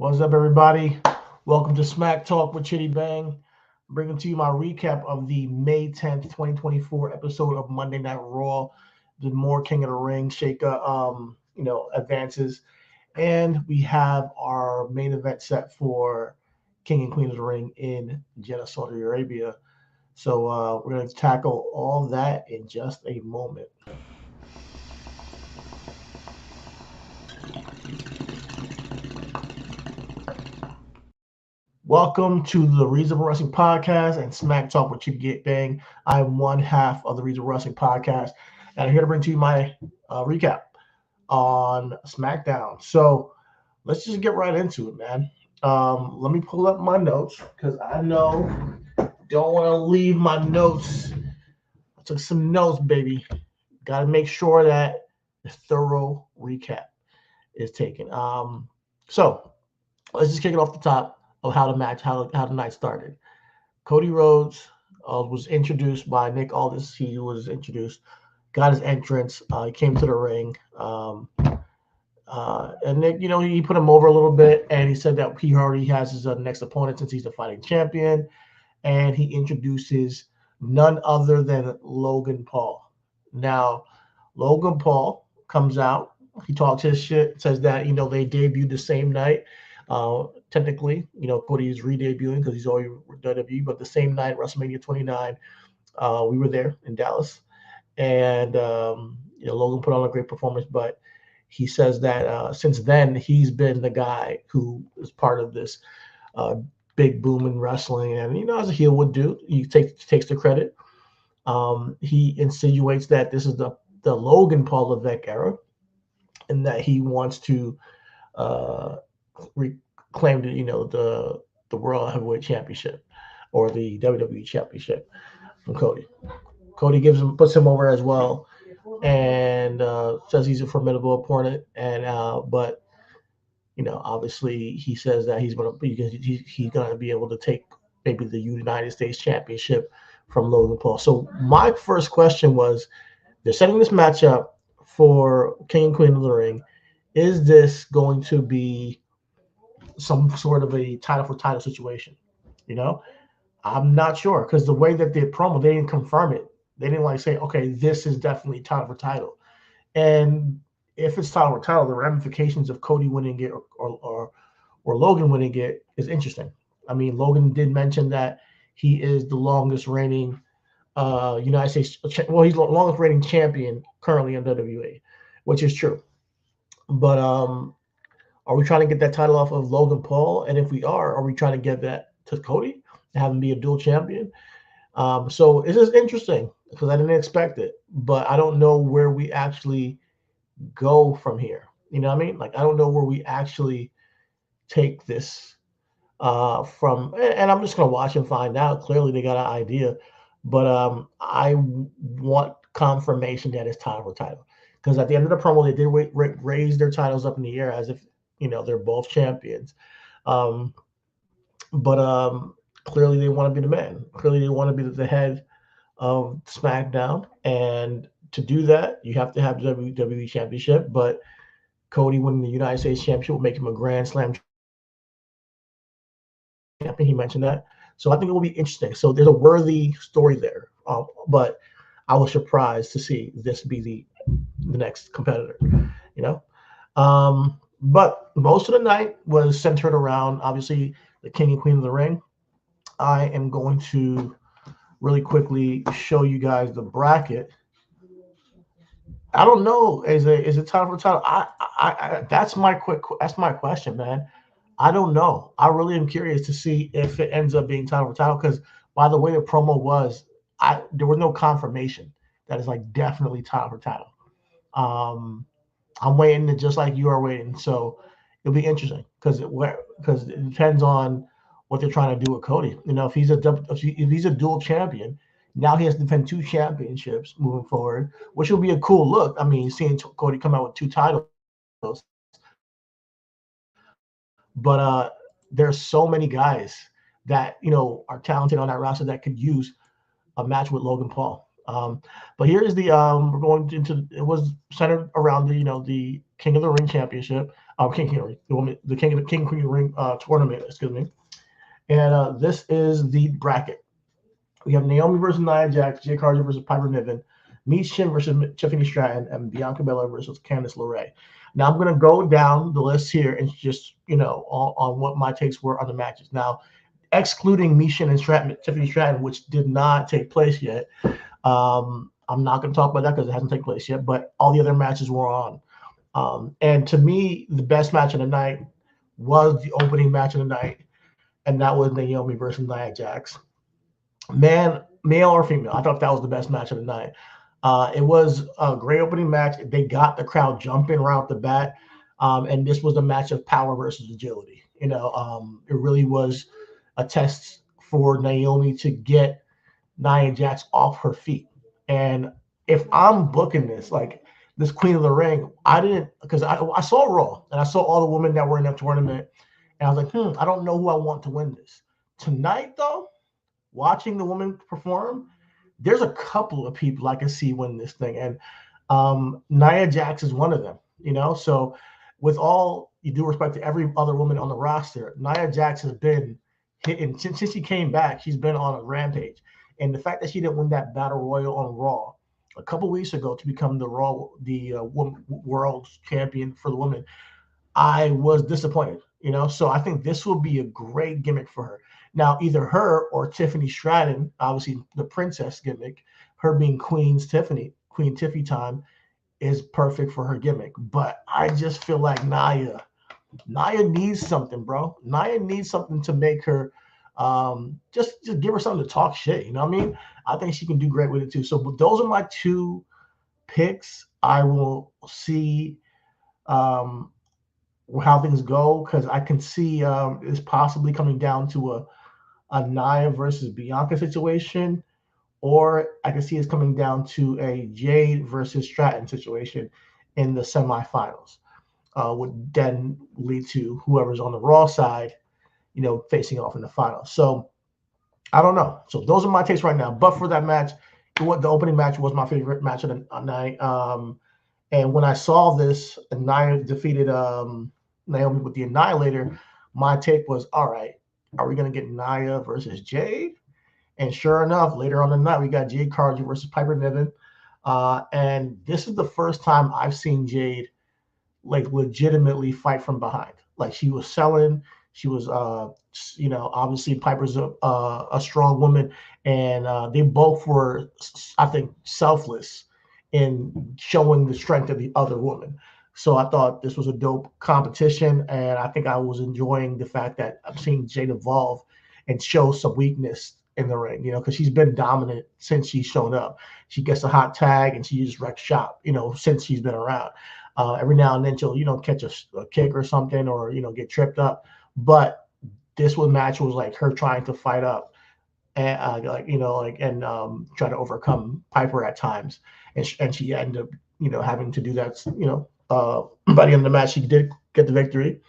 What's up, everybody? Welcome to Smacktalk with Chidi Bang. Bringing to you my recap of the May 10th, 2024 episode of Monday Night Raw. The more King of the Ring Shaka, advances, and we have our main event set for King and Queen of the Ring in Jeddah, Saudi Arabia. So we're going to tackle all that in just a moment. Welcome to the Reasonable Wrestling Podcast and Smack Talk with Chidi Bang. I'm one half of the Reasonable Wrestling Podcast, and I'm here to bring to you my recap on Smackdown. So let's just get right into it, man. Let me pull up my notes because I know don't want to leave my notes. I took some notes, baby. Got to make sure that a thorough recap is taken. So let's just kick it off the top of how the night started. Cody Rhodes was introduced by Nick Aldis. He was introduced, got his entrance. He came to the ring. And Nick, he put him over a little bit, and he said that he already has his next opponent since he's the fighting champion. And he introduces none other than Logan Paul. Now, Logan Paul comes out. He talks his shit, says that, they debuted the same night. Technically, Cody is re-debuting because he's already WWE, but the same night, WrestleMania 29, we were there in Dallas, and Logan put on a great performance. But he says that since then he's been the guy who is part of this big boom in wrestling, and as a heel would do, he takes the credit. He insinuates that this is the Logan Paul Levesque era, and that he wants to reclaim the World Heavyweight Championship or the WWE Championship from Cody. Cody puts him over as well, and says he's a formidable opponent. And but obviously he says that he's gonna be able to take maybe the United States Championship from Logan Paul. So my first question was, they're setting this match up for King and Queen of the Ring. Is this going to be some sort of a title for title situation? I'm not sure, because the way that they promo, they didn't confirm it. They didn't say, okay, this is definitely title for title. And if it's title for title, the ramifications of Cody winning it or Logan winning it is interesting. I mean, Logan did mention that he is the longest reigning United States. Well, he's the longest reigning champion currently in WWE, which is true. But are we trying to get that title off of Logan Paul? And if we are we trying to get that to Cody, have him be a dual champion? So it's just interesting because I didn't expect it, but I don't know where we actually go from here. You know what I mean? I don't know where we actually take this from, and I'm just gonna watch and find out. Clearly, they got an idea, but I want confirmation that it's title for title, because at the end of the promo, they did raise their titles up in the air as if they're both champions. But clearly, they want to be the man. Clearly, they want to be the head of SmackDown, and to do that, you have to have the WWE Championship. But Cody winning the United States Championship will make him a Grand Slam champion. He mentioned that. So I think it will be interesting. So there's a worthy story there. But I was surprised to see this be the next competitor, But most of the night was centered around, obviously, the King and Queen of the Ring. I am going to really quickly show you guys the bracket. I don't know. Is it title for title? That's my question, man. I don't know. I really am curious to see if it ends up being title for title, because by the way the promo was, there was no confirmation that it's definitely title for title. I'm waiting, just like you are waiting. So it'll be interesting because it depends on what they're trying to do with Cody. If he's a dual champion, now he has to defend two championships moving forward, which will be a cool look. I mean, seeing Cody come out with two titles. But there's so many guys that are talented on that roster that could use a match with Logan Paul. But here is the we're going into it was centered around the the King of the Ring Championship, King of the Ring, the King Queen of the Ring tournament, excuse me. And this is the bracket. We have Naomi versus Nia Jax, Jay Carter versus Piper Niven, Mi Shin versus Tiffany Stratton, and Bianca Belair versus Candice LeRae. Now I'm going to go down the list here and just on what my takes were on the matches. Now, excluding Mi Shin and Tiffany Stratton, which did not take place yet. I'm not going to talk about that because it hasn't taken place yet, but all the other matches were on. And to me, the best match of the night was the opening match of the night, and that was Naomi versus Nia Jax. Man, male or female, I thought that was the best match of the night. It was a great opening match. They got the crowd jumping right off the bat, and this was a match of power versus agility. It really was a test for Naomi to get Nia Jax off her feet. And if I'm booking this, like this Queen of the Ring, I didn't because I saw Raw and I saw all the women that were in that tournament, and I was like, I don't know who I want to win this. Tonight, though, watching the women perform, there's a couple of people I can see win this thing, and Nia Jax is one of them. So with all due respect to every other woman on the roster, Nia Jax has been hitting since she came back. She's been on a rampage, and the fact that she didn't win that battle royal on Raw a couple weeks ago to become the world champion for the women, I was disappointed. So I think this will be a great gimmick for her. Now, either her or Tiffany Stratton, obviously the princess gimmick, her being Queen Tiffy time, is perfect for her gimmick. But I just feel like Nia needs something, bro. Nia needs something to make her just give her something to talk shit. You know what I mean? I think she can do great with it too. So those are my two picks. I will see how things go because I can see it's possibly coming down to a Nia versus Bianca situation, or I can see it's coming down to a Jade versus Stratton situation in the semifinals. Would then lead to whoever's on the Raw side, facing off in the finals. So I don't know. So those are my takes right now. But for that match, the opening match was my favorite match of the night. And when I saw this, and Nia defeated Naomi with the Annihilator, my take was, all right, are we going to get Nia versus Jade? And sure enough, later on the night, we got Jade Cargill versus Piper Niven. And this is the first time I've seen Jade like legitimately fight from behind. Like she was selling. She was, obviously Piper's a strong woman, and they both were, I think, selfless in showing the strength of the other woman. So I thought this was a dope competition, and I think I was enjoying the fact that I'm seeing Jade evolve and show some weakness in the ring, because she's been dominant since she's shown up. She gets a hot tag and she just wrecks shop, since she's been around. Every now and then she'll, catch a kick or something or, get tripped up. But this match was like her trying to fight up and try to overcome Piper at times. And she ended up, having to do that, by the end of the match, she did get the victory.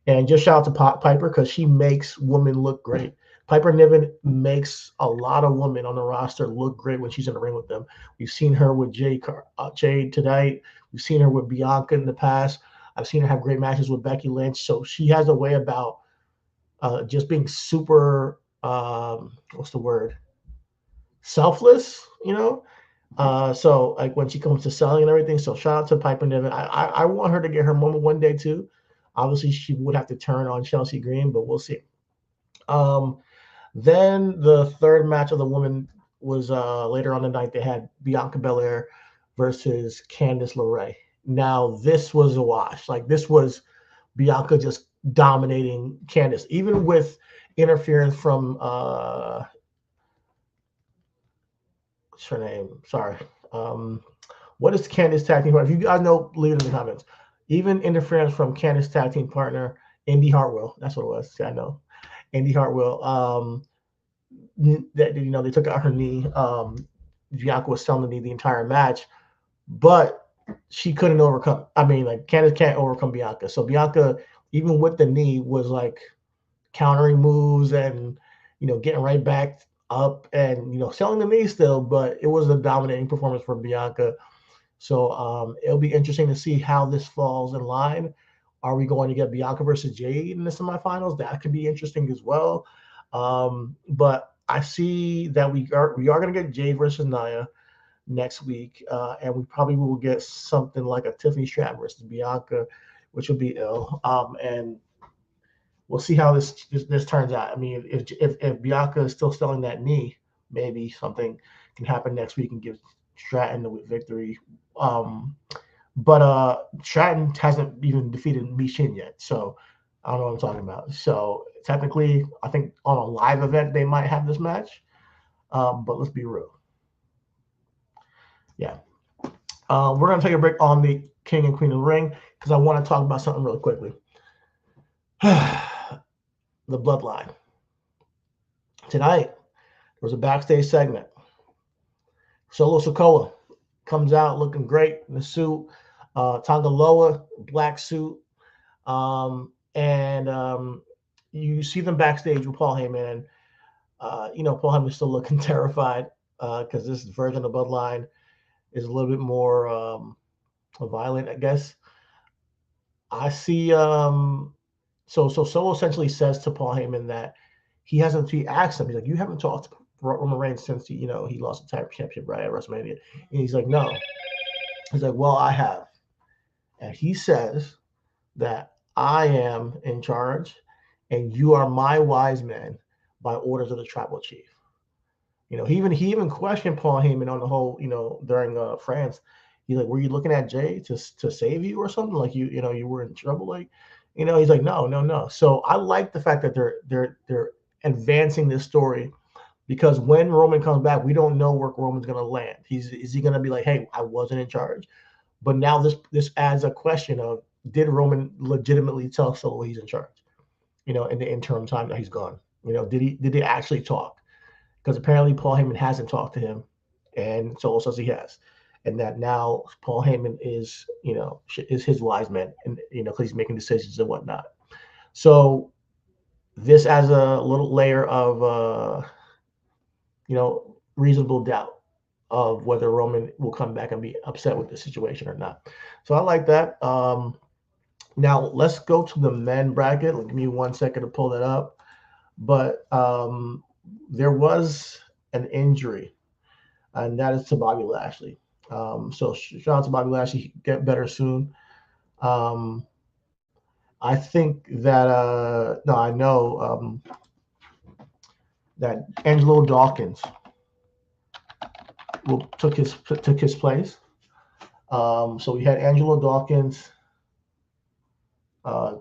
And just shout out to Piper because she makes women look great. Piper Niven makes a lot of women on the roster look great when she's in the ring with them. We've seen her with Jade tonight. We've seen her with Bianca in the past. I've seen her have great matches with Becky Lynch. So she has a way about just being super, what's the word? Selfless, So like when she comes to selling and everything. So shout out to Piper Niven. I want her to get her moment one day too. Obviously, she would have to turn on Chelsea Green, but we'll see. Then the third match of the women was later on the night. They had Bianca Belair versus Candice LeRae. Now, this was a wash. Like, this was Bianca just dominating Candice, even with interference from, what's her name? Sorry. What is Candice tag team partner? If you guys know, leave it in the comments. Even interference from Candice tag team partner, Indy Hartwell. That's what it was. See, I know. Indy Hartwell. That they took out her knee. Bianca was selling the knee the entire match, but she couldn't overcome. I mean, like Candice can't overcome Bianca. So Bianca, even with the knee, was like countering moves and getting right back up and selling the knee still, but it was a dominating performance for Bianca. So it'll be interesting to see how this falls in line. Are we going to get Bianca versus Jade in the semifinals? That could be interesting as well. But I see that we are going to get Jade versus Nia next week, and we probably will get something like a Tiffany Stratton versus Bianca, which will be ill. And we'll see how this turns out. I mean, if Bianca is still selling that knee, maybe something can happen next week and give Stratton the victory. But Stratton hasn't even defeated Michin yet, so I don't know what I'm talking about. So technically, I think on a live event they might have this match, but let's be real. Yeah, we're gonna take a break on the King and Queen of the Ring because I want to talk about something really quickly. The Bloodline. Tonight, there was a backstage segment. Solo Sikoa comes out looking great in the suit. Tonga Loa, black suit. And you see them backstage with Paul Heyman. Paul Heyman's still looking terrified because this version of Bloodline is a little bit more violent, I guess. I see. So Solo essentially says to Paul Heyman that he asked him, he's like, you haven't talked to Roman Reigns since he lost the title championship right at WrestleMania. And he's like, no. He's like, well, I have. And he says that I am in charge and you are my wise man by orders of the tribal chief. He even questioned Paul Heyman on the whole, during France. He's like, were you looking at Jay to save you or something? Like you were in trouble? Like, he's like, no. So I like the fact that they're advancing this story because when Roman comes back, we don't know where Roman's gonna land. Is he gonna be like, hey, I wasn't in charge? But now this adds a question of, did Roman legitimately tell Solo he's in charge? In the interim time that he's gone. Did they actually talk? Because apparently Paul Heyman hasn't talked to him, and Solo says he has, and that now Paul Heyman is his wise man, and because he's making decisions and whatnot. So this adds a little layer of reasonable doubt of whether Roman will come back and be upset with the situation or not. So I like that. Now let's go to the men bracket. Give me 1 second to pull that up. But there was an injury, and that is to Bobby Lashley. So shout out to Bobby Lashley. Get better soon. I think that I know that Angelo Dawkins took his place. So we had Angelo Dawkins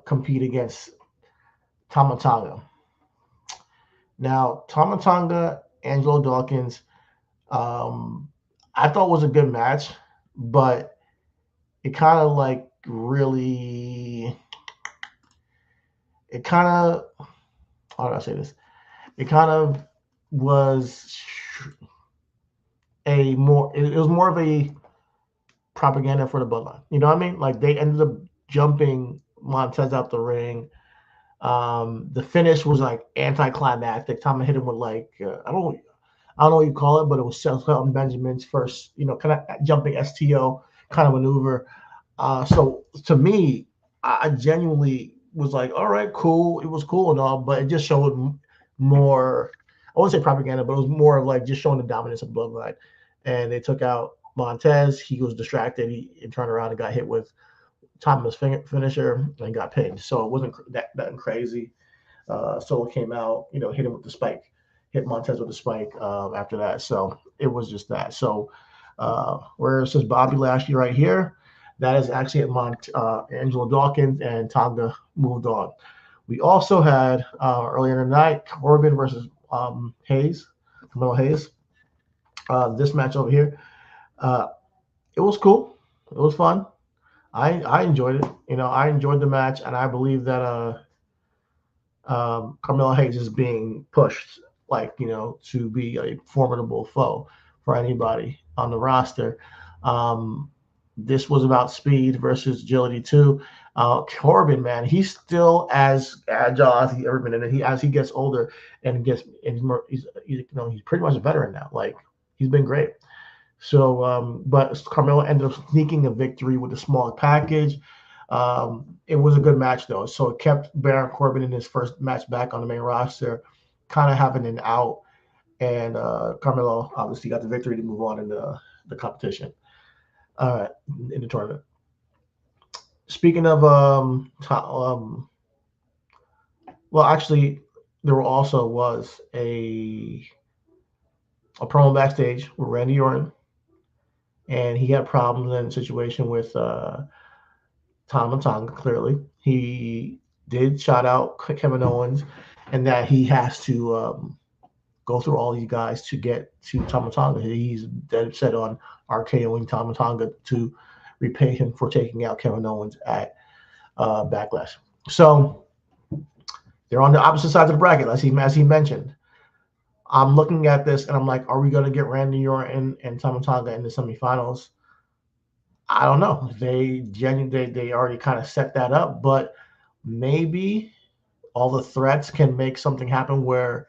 compete against Tama Tonga. Now, Tama Tonga, Angelo Dawkins, I thought was a good match, but it kind of how do I say this? It kind of was it was more of a propaganda for the Bloodline. You know what I mean? Like they ended up jumping Montez out the ring. The finish was like anticlimactic. Tama hit him with I don't know what you call it, but it was Shelton Benjamin's first, kind of jumping STO kind of maneuver. So to me, I genuinely was like, all right, cool. It was cool and all, but it just showed more. I wouldn't say propaganda, but it was more of just showing the dominance of Bloodline. And they took out Montez. He was distracted. He turned around and got hit with Tama's finisher and got pinned. So it wasn't that crazy. Solo came out, hit him with the spike, hit Montez with the spike after that. So it was just that. So where it says Bobby Lashley right here, that is actually at Angelo Dawkins, and Tonga moved on. We also had earlier in the night Corbin versus Carmelo Hayes. This match over here, it was cool. It was fun. I enjoyed it. I enjoyed the match, and I believe that Carmelo Hayes is being pushed, to be a formidable foe for anybody on the roster. This was about speed versus agility too. Corbin, man, he's still as agile as he's ever been, and as he gets older and gets and he's pretty much a veteran now. Like he's been great. So, but Carmelo ended up sneaking a victory with a small package. It was a good match though, so it kept Baron Corbin in his first match back on the main roster, kind of having an out, and Carmelo obviously got the victory to move on in the competition. All right, in the tournament. Speaking of well, actually, there also was a promo backstage with Randy Orton, and he had problems in a situation with Tom and Tonga. Clearly, he did shout out Kevin Owens, and that he has to go through all these guys to get to Tama Tonga. He's dead set on RKOing Tama Tonga to repay him for taking out Kevin Owens at Backlash. So they're on the opposite sides of the bracket, as he mentioned. I'm looking at this and I'm like, are we going to get Randy Orton and Tama Tonga in the semifinals? I don't know. They already kind of set that up, but maybe all the threats can make something happen where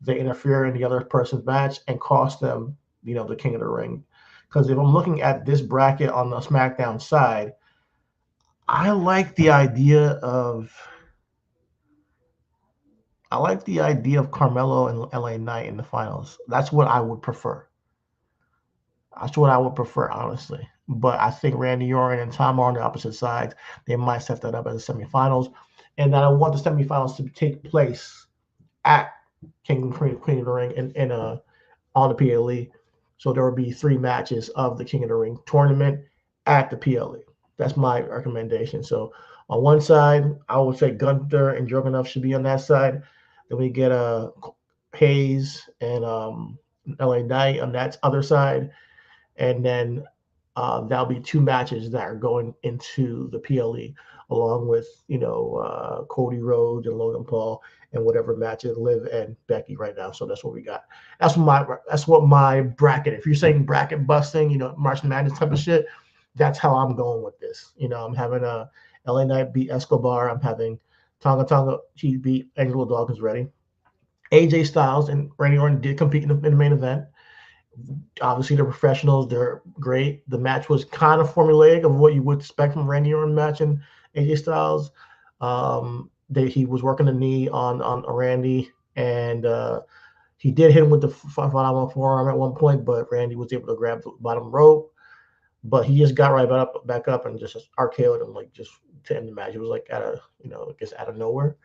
they interfere in the other person's match and cost them, the King of the Ring. Because if I'm looking at this bracket on the SmackDown side, I like the idea of Carmelo and LA Knight in the finals. That's what I would prefer. That's what I would prefer, honestly. But I think Randy Orton and Tom are on the opposite sides. They might set that up as the semifinals. And I want the semifinals to take place at King and Queen of the Ring and on the PLE. So there will be 3 matches of the King of the Ring tournament at the PLE. That's my recommendation. So on one side, I would say Gunther and Dragunov should be on that side. Then we get Hayes and LA Knight on that other side. And then that'll be 2 matches that are going into the PLE, along with Cody Rhodes and Logan Paul and whatever matches Liv and Becky right now. So that's what we got. That's what my bracket. If you're saying bracket busting, March Madness type of shit, that's how I'm going with this. I'm having a LA Knight beat Escobar. I'm having Tonga he beat Angelo Dawkins ready. AJ Styles and Randy Orton did compete in the main event. Obviously, they're professionals. They're great. The match was kind of formulaic of what you would expect from Randy Orton match and AJ Styles. He was working the knee on Randy, and he did hit him with the phenomenal forearm at one point, but Randy was able to grab the bottom rope. But he just got right back up and just RKO'd him, like, just to end the match. It was like out of nowhere.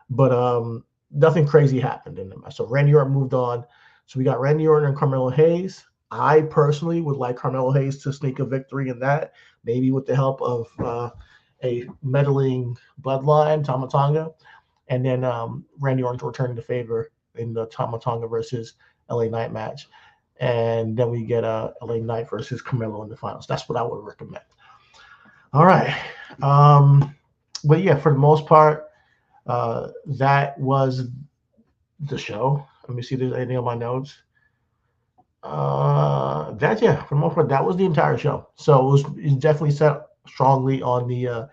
But nothing crazy happened in the match. So Randy Orton moved on. So we got Randy Orton and Carmelo Hayes. I personally would like Carmelo Hayes to sneak a victory in that, maybe with the help of a meddling bloodline, Tama Tonga, and then Randy Orton to return the favor in the Tama Tonga versus LA Knight match. And then we get LA Knight versus Carmelo in the finals. That's what I would recommend. All right. But yeah, for the most part, that was the show. Let me see if there's anything on my notes. For the most part, that was the entire show. So it's definitely set strongly on the,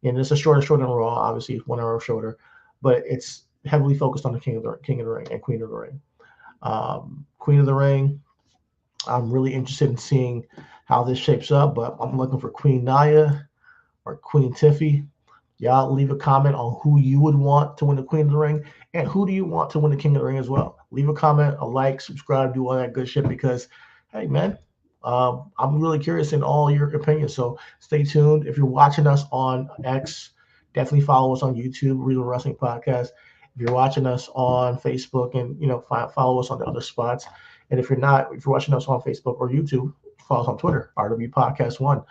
and it's a shorter than Raw, obviously 1 hour shorter, but it's heavily focused on the King of the Ring and Queen of the Ring. Queen of the Ring, I'm really interested in seeing how this shapes up, but I'm looking for Queen Nia or Queen Tiffy. Y'all leave a comment on who you would want to win the Queen of the Ring, and who do you want to win the King of the Ring as well. Leave a comment, a like, subscribe, do all that good shit, because, hey, man, I'm really curious in all your opinions. So stay tuned. If you're watching us on X, definitely follow us on YouTube, Real Wrestling Podcast. If you're watching us on Facebook, and follow us on the other spots. And if you're watching us on Facebook or YouTube, follow us on Twitter, RW Podcast 1.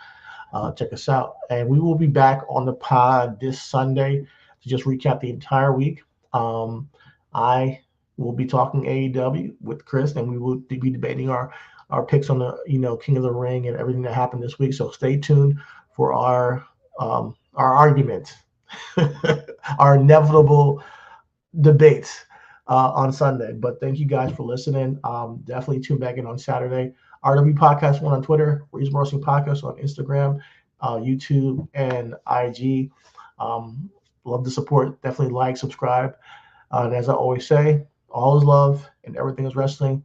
Check us out. And we will be back on the pod this Sunday to just recap the entire week. I will be talking AEW with Chris, and we will be debating our picks on the King of the Ring and everything that happened this week. So stay tuned for our argument, our inevitable debates on Sunday. But thank you guys for listening. Definitely tune back in on Saturday. RW Podcast 1 on Twitter, Reasonable Wrestling Podcast on Instagram. YouTube and IG. Love the support. Definitely like, subscribe. And as I always say, all is love and everything is wrestling.